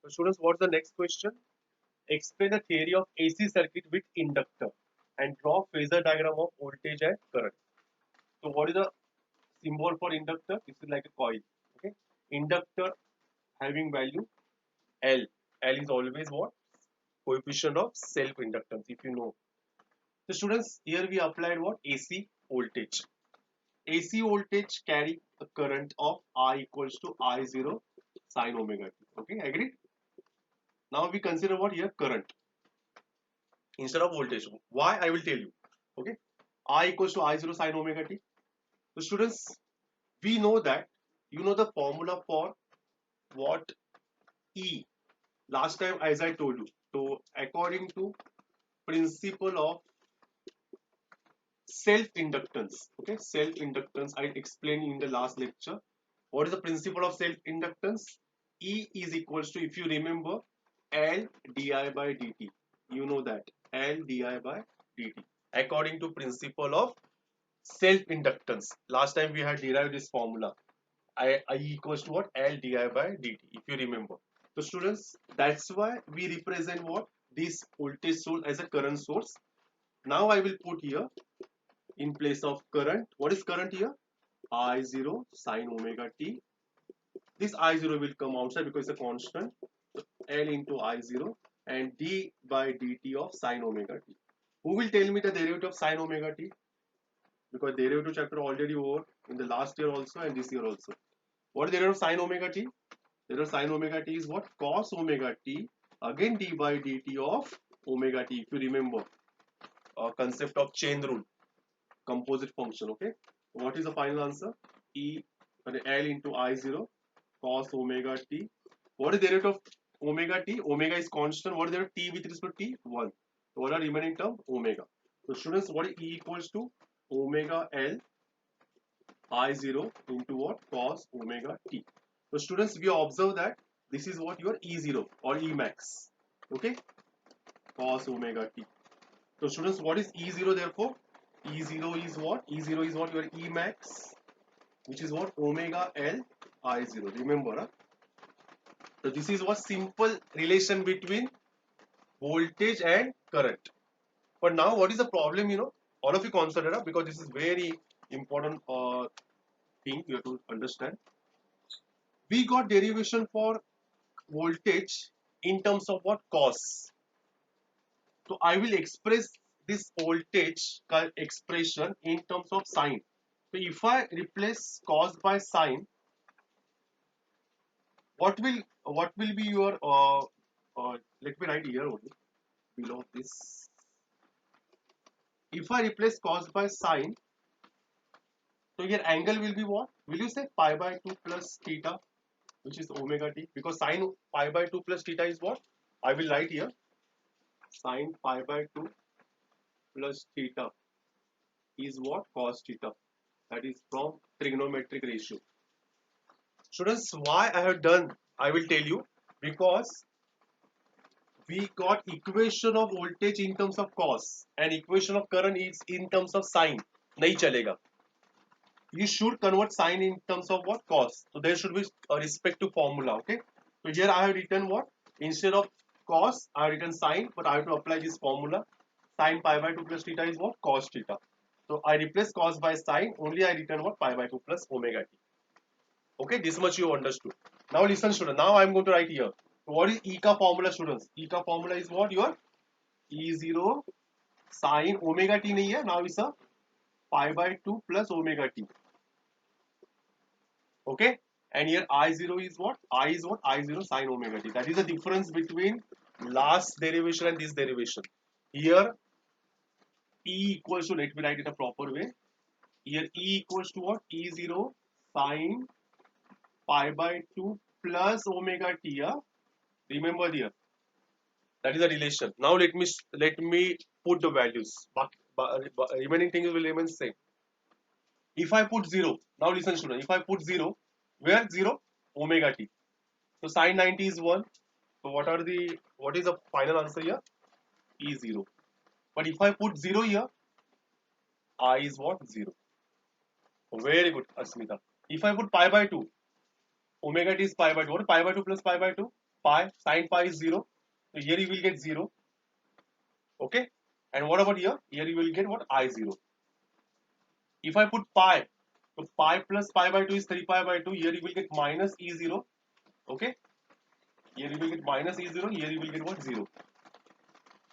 So students, what's the next question? Explain the theory of AC circuit with inductor and draw phasor diagram of voltage and current. So what is the symbol for inductor? This is like a coil. Okay. Inductor having value L. L is always what? Coefficient of self-inductance, if you know. So students, here we applied what? AC voltage. AC voltage carry a current of I equals to I0 sine omega t. Okay, agreed? Now we consider what here? Current instead of voltage. Why? I will tell you. Okay, I equals to I0 sine omega t. So students, we know that you know the formula for what E. Last time, as I told you, so according to principle of self-inductance, okay, self-inductance I explained in the last lecture. What is the principle of self-inductance? E is equals to, if you remember, L di by dt. You know that L di by dt. According to principle of self-inductance. Last time we had derived this formula. I equals to what? L di by dt. If you remember. So students, that's why we represent what? This voltage source as a current source. Now I will put here in place of current. What is current here? I0 sine omega t. This I0 will come outside because it's a constant. So L into I0 and d by dt of sine omega t. Who will tell me the derivative of sine omega t? Because derivative chapter already over in the last year also and this year also. What is the derivative of sine omega t? Derivative of sine omega t is what? Cos omega t again d by dt of omega t. If you remember, concept of chain rule, composite function. Okay. What is the final answer? E L into I0 cos omega t. What is the derivative of omega t? Omega is constant. What is the t with respect to t? 1. So what are remaining term? Omega. So students, what is E equals to? Omega L I0 into what? Cos omega t. So students, we observe that this is what your E0 or E max. Okay? Cos omega t. So students, what is E0 therefore? E0 is what? E0 is what? Your E max, which is what? Omega L I0. Remember, huh? So this is what simple relation between voltage and current. But now what is the problem? All of you consider it, because this is very important thing you have to understand. We got derivation for voltage in terms of what? Cos. So I will express this voltage expression in terms of sine. So if I replace cos by sine, what will be your let me write here only below this. If I replace cos by sine, so your angle will be what? Will you say pi by 2 plus theta, which is omega t? Because sine pi by 2 plus theta is what? I will write here. Sine pi by 2 plus theta is what? Cos theta. That is from trigonometric ratio. Students, why I have done, I will tell you. Because we got equation of voltage in terms of cos and equation of current is in terms of sine. Nahi chalega. You should convert sine in terms of what? Cos. So there should be a respective formula. Okay. So here I have written what? Instead of cos, I have written sine, but I have to apply this formula. Sine pi by 2 plus theta is what? Cos theta. So I replace cos by sine. Only I return what? Pi by 2 plus omega t. Okay. This much you understood. Now listen, student. Now I am going to write here. So what is E ka formula, students? E ka formula is what? Your E0 sine omega t nahi hai. Now it's a pi by 2 plus omega t. Okay, and here I0 is what? I is what? I0 sine omega t. That is the difference between last derivation and this derivation. Here E equals to, let me write it a proper way. Here E equals to what? E0 sine pi by 2 plus omega t. Yeah? Remember here. That is the relation. Now let me put the values. Remaining things will remain same. If I put 0, now listen student, if I put 0, where 0? Omega t. So sine 90 is 1. So what is the final answer here? E0. But if I put 0 here, I is what? 0. Very good, Asmita. If I put pi by 2, omega t is pi by 2. What is pi by 2 plus pi by 2? pi, sine pi is 0. So here you will get 0. Okay. And what about here? Here you will get what? I0. If I put pi, so pi plus pi by 2 is 3 pi by 2. Here you will get minus E0. Okay. Here you will get minus E0. Here you will get what? 0.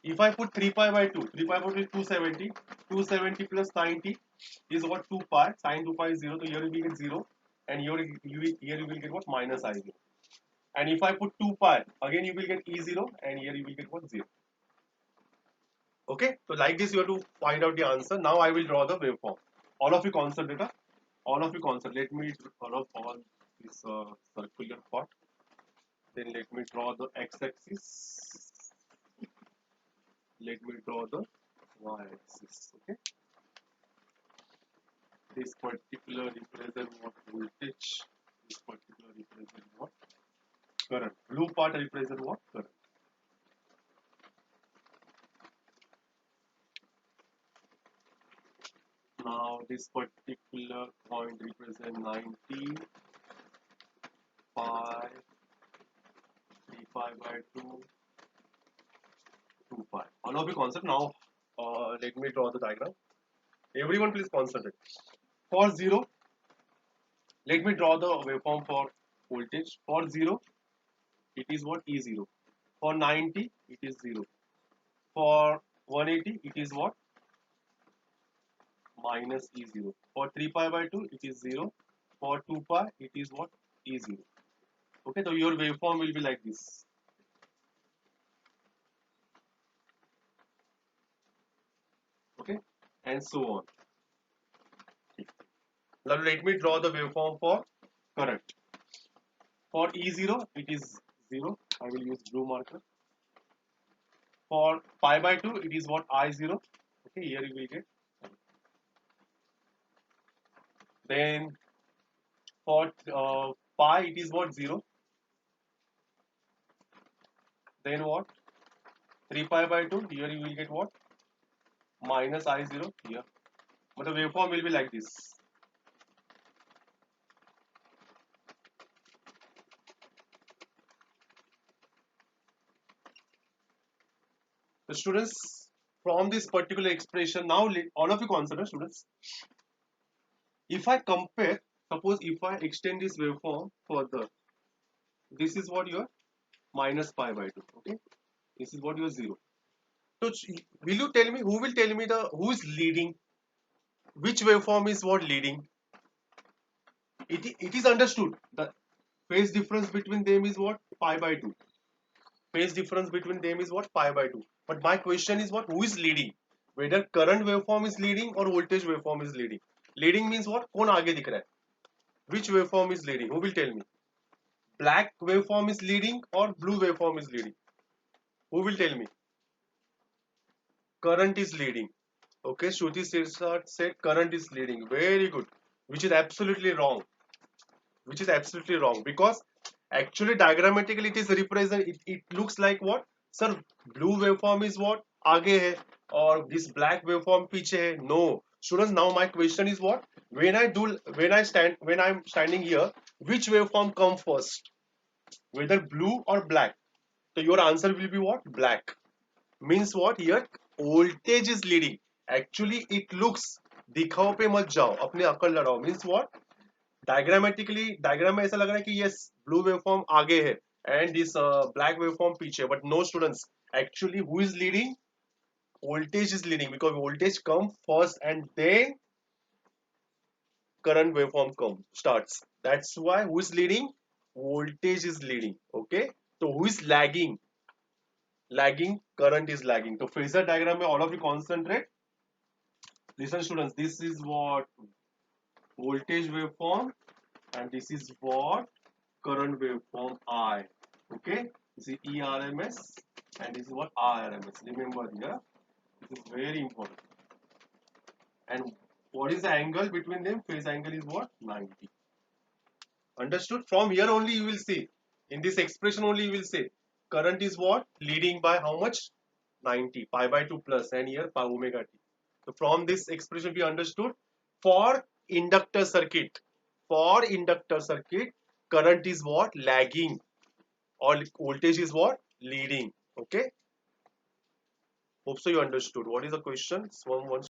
If I put 3 pi by 2, 3 pi by 2 is 270. 270 plus 90 is what? 2 pi. Sine 2 pi is 0. So here you will get 0. And here you will get what? Minus I0. And if I put 2 pi, again you will get E0. And here you will get what? 0. Okay. So like this you have to find out the answer. Now I will draw the waveform. All of you concentrate. All of you concentrate. Let me draw all this circular part. Then let me draw the x-axis. Let me draw the y-axis. Okay. This particular represent what? Voltage. This particular represent what? Current. Blue part represent what? Current. Now this particular point represent 90 pi, 3 pi by 2, 2 pi. All of you concept. Now let me draw the diagram. Everyone please concentrate. For 0, let me draw the waveform for voltage. For 0, it is what? E0. For 90, it is 0. For 180, it is what? Minus E0. For 3 pi by 2, it is 0. For 2 pi, it is what? E0. Okay, so your waveform will be like this. Okay, and so on. Now let me draw the waveform for current. For E0, it is 0. I will use blue marker. For pi by 2, it is what? I0. Okay, here you will get. Then for pi, it is what? 0. Then what? 3 pi by 2, here you will get what? Minus I0 here. But the waveform will be like this. The students, from this particular expression, now all of you consider, students, if I compare, suppose if I extend this waveform further, this is what your minus pi by 2, okay? This is what your 0. So will you tell me, who will tell me who is leading? Which waveform is what leading? It is understood. The phase difference between them is what? Pi by 2. Phase difference between them is what? Pi by 2. But my question is what? Who is leading? Whether current waveform is leading or voltage waveform is leading. Leading means what? कौन आगे दिख रहा है? Which waveform is leading? Who will tell me? Black waveform is leading or blue waveform is leading? Who will tell me? Current is leading. Okay, Shruti Sirsat said current is leading. Very good. Which is absolutely wrong. Which is absolutely wrong because actually diagrammatically it is represent. It looks like what? Sir, blue waveform is what? आगे है or this black waveform पीछे है. No. Students, now my question is what? When I'm standing here, which waveform come first? Whether blue or black? So your answer will be what? Black. Means what here? Voltage is leading. Actually it looks, दिखाओ पे मत जाओ, अपने अकल लड़ाओ. Means what? Diagrammatically, diagram में ऐसा लग रहा है कि yes, blue waveform आगे है and this black waveform पीछे. But no students, actually who is leading? Voltage is leading because voltage come first and then current waveform starts. That's why who is leading? Voltage is leading. Okay, so who is lagging? Lagging, current is lagging. So phasor diagram में all of you concentrate. Listen students, this is what voltage waveform and this is what current waveform I. Okay, this is ERMS and this is what RMS. Remember here, this is very important. And what is the angle between them? Phase angle is what? 90. Understood? From here only you will see, in this expression only you will say, current is what? Leading by how much? 90, pi by 2 plus, and here pi omega t. So from this expression we understood, for inductor circuit, current is what? Lagging. or voltage is what? Leading. Okay. Hope so you understood. What is the question? Someone wants